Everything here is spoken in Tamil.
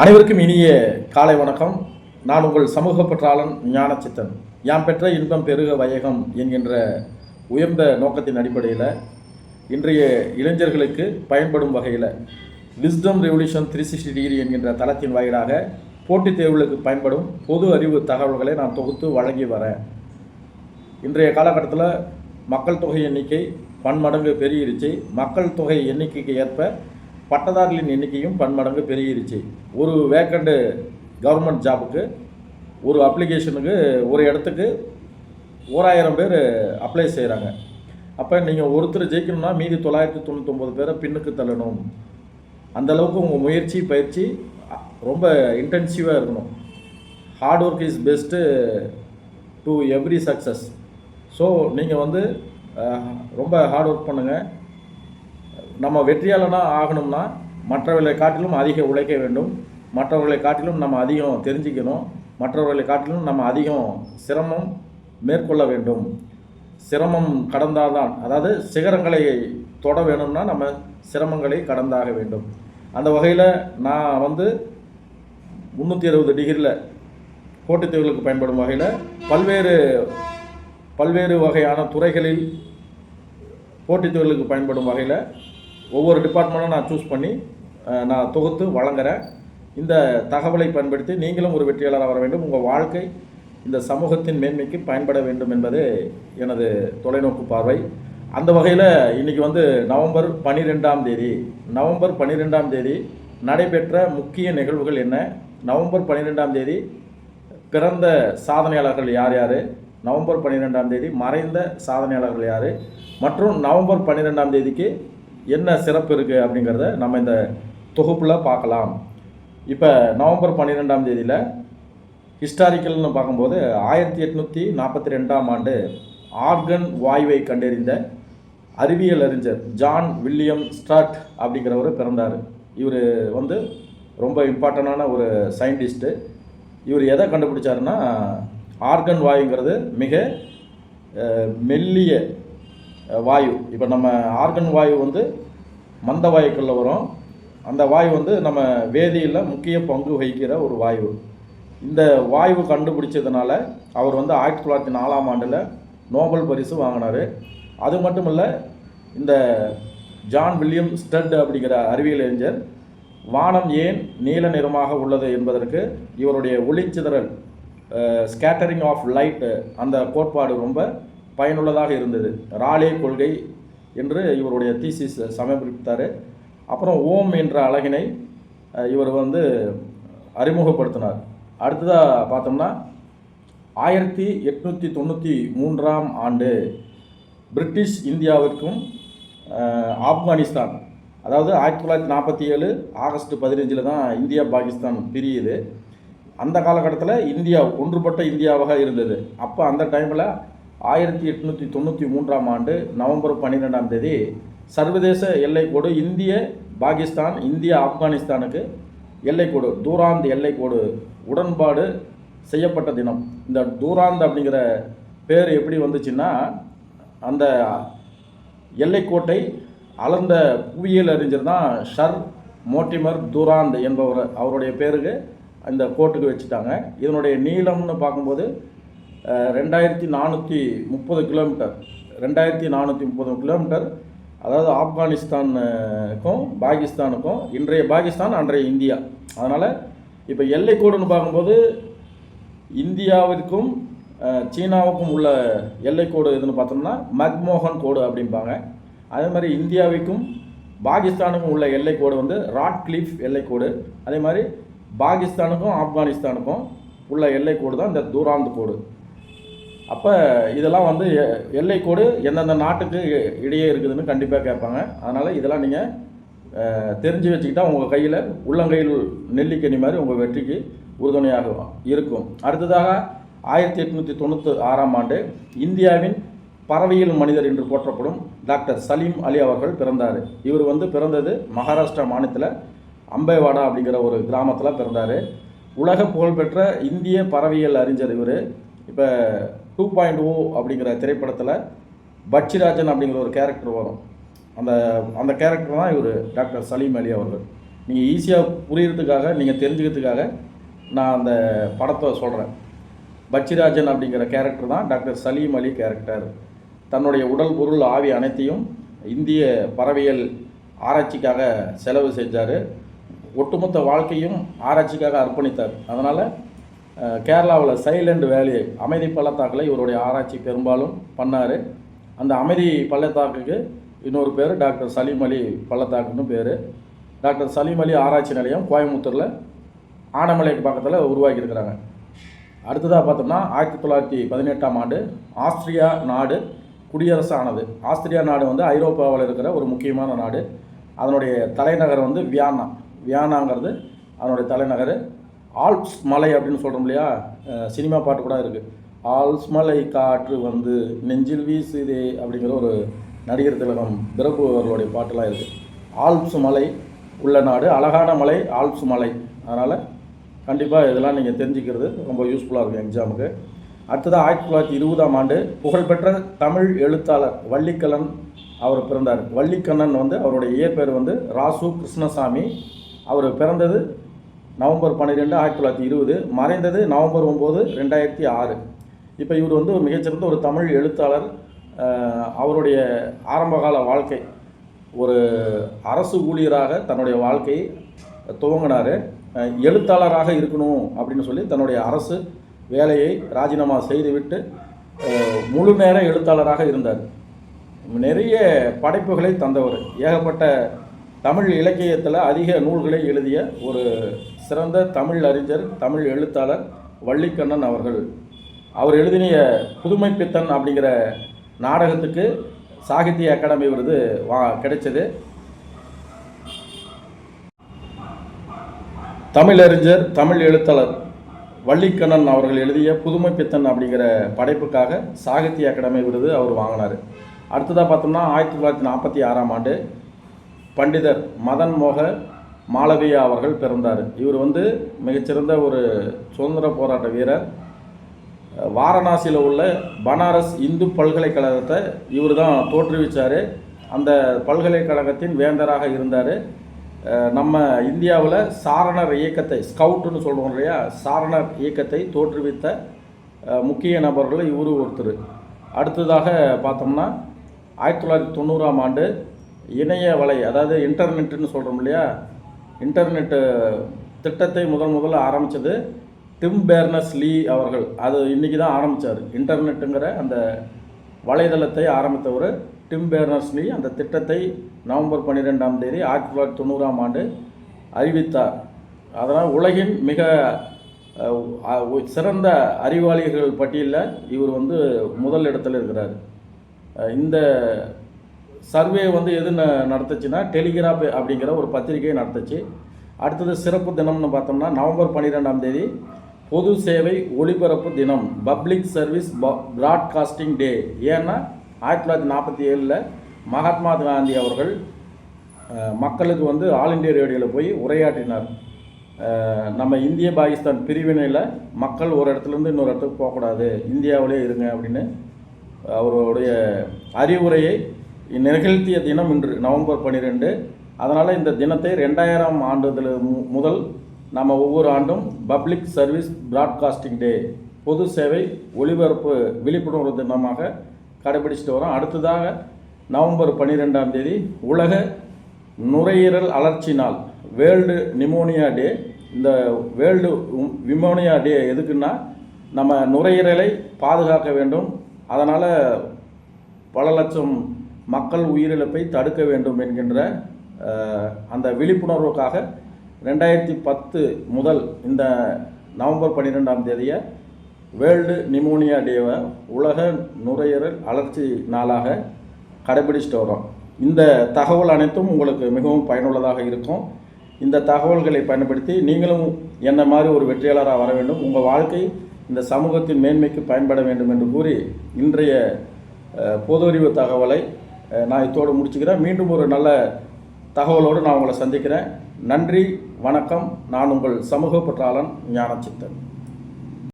அனைவருக்கும் இனிய காலை வணக்கம். நான் உங்கள் சமூக பற்றாளன் ஞானச்சித்தன். யாம் பெற்ற இன்பம் பெருக வையகம் என்கின்ற உயர்ந்த நோக்கத்தின் அடிப்படையில் இன்றைய இளைஞர்களுக்கு பயன்படும் வகையில் விஸ்டம் ரெவல்யூஷன் 360 டிகிரி என்கின்ற தளத்தின் வாயிலாக போட்டித் தேர்வுகளுக்கு பயன்படும் பொது அறிவு தகவல்களை நான் தொகுத்து வழங்கி வரேன். இன்றைய காலகட்டத்தில் மக்கள் தொகை எண்ணிக்கை பன்மடங்கு பெருகிருச்சு. மக்கள் தொகை எண்ணிக்கைக்கு ஏற்ப பட்டதாரிகளின் எண்ணிக்கையும் பன்மடங்கு பெருகிருச்சு. ஒரு வேக்கண்டு கவர்மெண்ட் ஜாபுக்கு ஒரு அப்ளிகேஷனுக்கு ஒரு இடத்துக்கு 1000 பேர் அப்ளை செய்கிறாங்க. அப்போ நீங்கள் ஒருத்தர் ஜெயிக்கணும்னா மீதி 999 பேரை பின்னுக்கு தள்ளணும். அந்தளவுக்கு உங்கள் முயற்சி பயிற்சி ரொம்ப இன்டென்சிவாக இருக்கணும். Hard work is best to every success. So நீங்கள் ரொம்ப ஹார்ட் ஒர்க் பண்ணுங்கள். நம்ம வெற்றியாளனாக ஆகணும்னா மற்றவர்களை காட்டிலும் அதிக உழைக்க வேண்டும். மற்றவர்களை காட்டிலும் நம்ம அதிகம் தெரிஞ்சுக்கணும். மற்றவர்களை காட்டிலும் நம்ம அதிகம் சிரமம் மேற்கொள்ள வேண்டும். சிரமம் கடந்தால்தான், அதாவது சிகரங்களை தொட வேணும்னா நம்ம சிரமங்களை கடந்தாக வேண்டும். அந்த வகையில் நான் 360 டிகிரியில் போட்டித் தேர்வுகளுக்கு பயன்படும் வகையில் பல்வேறு வகையான துறைகளில் போட்டித் தேர்வுகளுக்கு பயன்படும் வகையில் ஒவ்வொரு டிபார்ட்மெண்ட்டும் நான் சூஸ் பண்ணி நான் தொகுத்து வழங்குகிறேன். இந்த தகவலை பயன்படுத்தி நீங்களும் ஒரு வெற்றியாளராக வர வேண்டும். உங்கள் வாழ்க்கை இந்த சமூகத்தின் மேன்மைக்கு பயன்பட வேண்டும் என்பது எனது தொலைநோக்கு பார்வை. அந்த வகையில் இன்றைக்கி நவம்பர் 12ஆம் தேதி நடைபெற்ற முக்கிய நிகழ்வுகள் என்ன, நவம்பர் 12ஆம் தேதி பிறந்த சாதனையாளர்கள் யார் யார், நவம்பர் 12ஆம் தேதி மறைந்த சாதனையாளர்கள் யார், மற்றும் நவம்பர் 12ஆம் தேதிக்கு என்ன சிறப்பு இருக்குது அப்படிங்கிறத நம்ம இந்த தொகுப்பில் பார்க்கலாம். இப்போ நவம்பர் 12ஆம் தேதியில் ஹிஸ்டாரிக்கல்னு பார்க்கும்போது 1842ஆம் ஆண்டு ஆர்கன் வாயுவை கண்டறிந்த அறிவியல் அறிஞர் ஜான் வில்லியம் ஸ்ட்ராட் அப்படிங்கிறவர் பிறந்தார். இவர் ரொம்ப இம்பார்ட்டண்டான ஒரு சயின்டிஸ்ட்டு. இவர் எதை கண்டுபிடிச்சாருன்னா, ஆர்கன் வாயுங்கிறது மிக மெல்லிய வாயு. இப்போ நம்ம ஆர்கன் வாயு மந்த வாயுக்களில் வரும். அந்த வாயு நம்ம வேதியில் முக்கிய பங்கு வகிக்கிற ஒரு வாயு. இந்த வாயு கண்டுபிடிச்சதுனால அவர் 1904ஆம் ஆண்டில் நோபல் பரிசு வாங்கினார். அது மட்டும் இல்லை, இந்த ஜான் வில்லியம் ஸ்டட் அப்படிங்கிற அறிவியல் அறிஞர் வானம் ஏன் நீல நிறமாக உள்ளது என்பதற்கு இவருடைய ஒளிச்சிதறல் ஸ்கேட்டரிங் ஆஃப் லைட் அந்த கோட்பாடு ரொம்ப பயனுள்ளதாக இருந்தது. ராலே கொள்கை என்று இவருடைய தீசிஸ் சமர்ப்பித்தார். அப்புறம் ஓம் என்ற அலகினை இவர் அறிமுகப்படுத்தினார். அடுத்ததாக பார்த்தோம்னா 1893ஆம் ஆண்டு பிரிட்டிஷ் இந்தியாவிற்கும் ஆப்கானிஸ்தான், அதாவது 1947 ஆகஸ்ட் 15 தான் இந்தியா பாகிஸ்தான் பிரியுது. அந்த காலகட்டத்தில் இந்தியா ஒன்றுபட்ட இந்தியாவாக இருந்தது. அப்போ அந்த டைமில் 1893ஆம் ஆண்டு நவம்பர் 12ஆம் தேதி சர்வதேச எல்லைக்கோடு இந்திய ஆப்கானிஸ்தானுக்கு எல்லைக்கோடு தூராந்த் எல்லைக்கோடு உடன்பாடு செய்யப்பட்ட தினம். இந்த தூராந்த் அப்படிங்கிற பேர் எப்படி வந்துச்சுன்னா, அந்த எல்லைக்கோட்டை அளந்த புவியியல் அறிஞர் தான் ஷர் மோட்டிமர் தூராந்த் என்பவர். அவருடைய பேருக்கு இந்த கோட்டுக்கு வச்சுட்டாங்க. இதனுடைய நீளம்னு பார்க்கும்போது 2430 கிலோமீட்டர். 2430 கிலோமீட்டர். அதாவது ஆப்கானிஸ்தானுக்கும் பாகிஸ்தானுக்கும், இன்றைய பாகிஸ்தான் அன்றைய இந்தியா. அதனால் இப்போ எல்லைக்கோடுன்னு பார்க்கும்போது இந்தியாவிற்கும் சீனாவுக்கும் உள்ள எல்லைக்கோடு எதுன்னு பார்த்தோம்னா மக்மோகன் கோடு அப்படிம்பாங்க. அதே மாதிரி இந்தியாவுக்கும் பாகிஸ்தானுக்கும் உள்ள எல்லைக்கோடு ராட்க்ளிஃப் எல்லைக்கோடு. அதே மாதிரி பாகிஸ்தானுக்கும் ஆப்கானிஸ்தானுக்கும் உள்ள எல்லைக்கோடு தான் இந்த தூராந்த் கோடு. அப்போ இதெல்லாம் எல்லைக்கோடு எந்தெந்த நாட்டுக்கு இடையே இருக்குதுன்னு கண்டிப்பாக கேட்பாங்க. அதனால் இதெல்லாம் நீங்கள் தெரிஞ்சு வச்சுக்கிட்டா உங்கள் கையில் உள்ளங்கையில் நெல்லிக்கனி மாதிரி உங்கள் வெற்றிக்கு உறுதுணையாக இருக்கும். அடுத்ததாக 1896ஆம் ஆண்டு இந்தியாவின் பறவையியல் மனிதர் என்று போற்றப்படும் டாக்டர் சலீம் அலி அவர்கள் பிறந்தார். இவர் பிறந்தது மகாராஷ்டிரா மாநிலத்தில் அம்பேவாடா அப்படிங்கிற ஒரு கிராமத்தில் பிறந்தார். உலக புகழ்பெற்ற இந்திய பறவையியல் அறிஞர் இவர். இப்போ 2.0 அப்படிங்கிற திரைப்படத்தில் பட்சிராஜன் அப்படிங்கிற ஒரு கேரக்டர் வரும். அந்த கேரக்டர் தான் இவர் டாக்டர் சலீம் அலி அவர்கள். நீங்கள் ஈஸியாக புரியறதுக்காக, நீங்கள் தெரிஞ்சுக்கிறதுக்காக நான் அந்த படத்தை சொல்கிறேன். பச்சிராஜன் அப்படிங்கிற கேரக்டர் தான் டாக்டர் சலீம் அலி கேரக்டர். தன்னுடைய உடல், பொருள், ஆவி அனைத்தையும் இந்திய பறவையியல் ஆராய்ச்சிக்காக செலவு செஞ்சார். ஒட்டுமொத்த வாழ்க்கையும் ஆராய்ச்சிக்காக அர்ப்பணித்தார். அதனால் கேரளாவில் சைலண்ட் வேலி, அமைதி பள்ளத்தாக்கில் இவருடைய ஆராய்ச்சி பெரும்பாலும் பண்ணார். அந்த அமைதி பள்ளத்தாக்குக்கு இன்னொரு பேர் டாக்டர் சலீம் அலி பள்ளத்தாக்குன்னு பேர். டாக்டர் சலீம் அலி ஆராய்ச்சி நிலையம் கோயம்புத்தூரில் ஆனமலைக்கு பக்கத்தில் உருவாக்கியிருக்கிறாங்க. அடுத்ததாக பார்த்தோம்னா 1918ஆம் ஆண்டு ஆஸ்திரியா நாடு குடியரசு ஆனது. ஆஸ்திரியா நாடு வந்து ஐரோப்பாவில் இருக்கிற ஒரு முக்கியமான நாடு. அதனுடைய தலைநகர் வந்து வியானாங்கிறது அதனுடைய தலைநகர். ஆல்ப்ஸ் மலை அப்படின்னு சொல்கிறோம் இல்லையா, சினிமா பாட்டு கூட இருக்குது. ஆல்ப்ஸ் மலை காற்று வந்து நெஞ்சில் வீசுதே அப்படிங்கிற ஒரு நடிகர் திலகம் பிரபு அவர்களுடைய பாட்டெலாம் இருக்குது. ஆல்ப்ஸ் மலை உள்ள நாடு, அழகான மலை ஆல்ப்ஸ் மலை. அதனால் கண்டிப்பாக இதெல்லாம் நீங்கள் தெரிஞ்சுக்கிறது ரொம்ப யூஸ்ஃபுல்லாக இருக்கும் எக்ஸாமுக்கு. அடுத்ததாக 1920ஆம் ஆண்டு புகழ்பெற்ற தமிழ் எழுத்தாளர் வள்ளிக்கண்ணன் அவர் பிறந்தார். வள்ளிக்கண்ணன் வந்து அவருடைய இயற்பெயர் வந்து ராசு கிருஷ்ணசாமி. அவர் பிறந்தது நவம்பர் 12, 1920, மறைந்தது நவம்பர் 9, 2006. இப்போ இவர் வந்து ஒரு மிகச்சிறந்த ஒரு தமிழ் எழுத்தாளர். அவருடைய ஆரம்பகால வாழ்க்கை ஒரு அரசு ஊழியராக தன்னுடைய வாழ்க்கையை துவங்கினார். எழுத்தாளராக இருக்கணும் அப்படின்னு சொல்லி தன்னுடைய அரசு வேலையை ராஜினாமா செய்துவிட்டு முழு நேர எழுத்தாளராக இருந்தார். நிறைய படைப்புகளை தந்தவர். ஏகப்பட்ட தமிழ் இலக்கியத்தில் அதிக நூல்களை எழுதிய ஒரு சிறந்த தமிழ் அறிஞர், தமிழ் எழுத்தாளர் வள்ளிக்கண்ணன் அவர்கள். அவர் எழுதிய புதுமை பித்தன் அப்படிங்கிற நாடகத்துக்கு சாகித்ய அகாடமி விருது கிடைச்சது. தமிழறிஞர், தமிழ் எழுத்தாளர் வள்ளிக்கண்ணன் அவர்கள் எழுதிய புதுமை பித்தன் அப்படிங்கிற படைப்புக்காக சாகித்ய அகாடமி விருது அவர் வாங்கினார். அடுத்ததாக பார்த்தோம்னா 1946ஆம் ஆண்டு பண்டிதர் மதன் மோக மாளவியா அவர்கள் பிறந்தார். இவர் வந்து மிகச்சிறந்த ஒரு சுதந்திர போராட்ட வீரர். வாரணாசியில் உள்ள பனாரஸ் இந்து பல்கலைக்கழகத்தை இவர் தான் தோற்றுவித்தார். அந்த பல்கலைக்கழகத்தின் வேந்தராக இருந்தார். நம்ம இந்தியாவில் சாரணர் இயக்கத்தை, ஸ்கவுட்டுன்னு சொல்கிறோம் இல்லையா, சாரணர் இயக்கத்தை தோற்றுவித்த முக்கிய நபர்கள் இவர் ஒருத்தர். அடுத்ததாக பார்த்தோம்னா 1990ஆம் ஆண்டு இணைய வலை, அதாவது இன்டர்நெட்டுன்னு சொல்கிறோம் இல்லையா, இன்டர்நெட்டு திட்டத்தை முதல்ல ஆரம்பித்தது டிம் பெர்னர்ஸ்-லீ அவர்கள். அது இன்றைக்கி தான் ஆரம்பித்தார். இன்டர்நெட்டுங்கிற அந்த வலைதளத்தை ஆரம்பித்தவர் டிம் பெர்னர்ஸ்-லீ. அந்த திட்டத்தை நவம்பர் 12ஆம் தேதி 1990ஆம் ஆண்டு அறிவித்தார். அதனால் உலகின் மிக சிறந்த அறிவாளிகள் பட்டியலில் இவர் வந்து முதல் இடத்துல இருக்கிறார். இந்த சர்வே வந்து எது நடத்துச்சுன்னா டெலிகிராஃப் அப்படிங்கிற ஒரு பத்திரிகையை நடத்துச்சு. அடுத்தது சிறப்பு தினம்னு பார்த்தோம்னா நவம்பர் 12ஆம் தேதி பொது சேவை ஒளிபரப்பு தினம், பப்ளிக் சர்வீஸ் ப்ராட்காஸ்டிங் டே. ஏன்னா 1947 மகாத்மா காந்தி அவர்கள் மக்களுக்கு வந்து ஆல் இண்டியா ரேடியோவில் போய் உரையாற்றினார். நம்ம இந்திய பாகிஸ்தான் பிரிவினையில் மக்கள் ஒரு இடத்துலேருந்து இன்னொரு இடத்துக்கு போகக்கூடாது, இந்தியாவிலே இருங்க அப்படின்னு அவருடைய அறிவுரையை நிகழ்த்திய தினம் இன்று நவம்பர் 12. அதனால் இந்த தினத்தை 2000ஆம் ஆண்டு முதல் நம்ம ஒவ்வொரு ஆண்டும் பப்ளிக் சர்வீஸ் ப்ராட்காஸ்டிங் டே, பொது சேவை ஒளிபரப்பு விழிப்புணர்வு தினமாக கடைபிடிச்சிட்டு வரோம். அடுத்ததாக நவம்பர் 12ஆம் தேதி உலக நுரையீரல் அழற்சி நாள், வேர்ல்டு நிமோனியா டே. இந்த வேர்ல்டு நிமோனியா டே எதுக்குன்னா நம்ம நுரையீரலை பாதுகாக்க வேண்டும், அதனால் பல லட்சம் மக்கள் உயிரிழப்பை தடுக்க வேண்டும் என்கின்ற அந்த விழிப்புணர்வுக்காக 2010 முதல் இந்த நவம்பர் 12ஆம் தேதியை வேர்ல்டு நிமோனியா டேவை உலக நுரையீரல் அழற்சி நாளாக கடைபிடிச்சிட்டு வரோம். இந்த தகவல் அனைத்தும் உங்களுக்கு மிகவும் பயனுள்ளதாக இருக்கும். இந்த தகவல்களை பயன்படுத்தி நீங்களும் என்ன மாதிரி ஒரு வெற்றியாளராக வர வேண்டும், உங்கள் வாழ்க்கை இந்த சமூகத்தின் மேன்மைக்கு பயன்பட வேண்டும் என்று கூறி இன்றைய பொது அறிவு தகவலை நான் இதோடு முடிச்சுக்கிறேன். மீண்டும் ஒரு நல்ல தகவலோடு நான் உங்களை சந்திக்கிறேன். நன்றி, வணக்கம். நான் உங்கள் சமூக பற்றாளன் ஞானச்சித்தன்.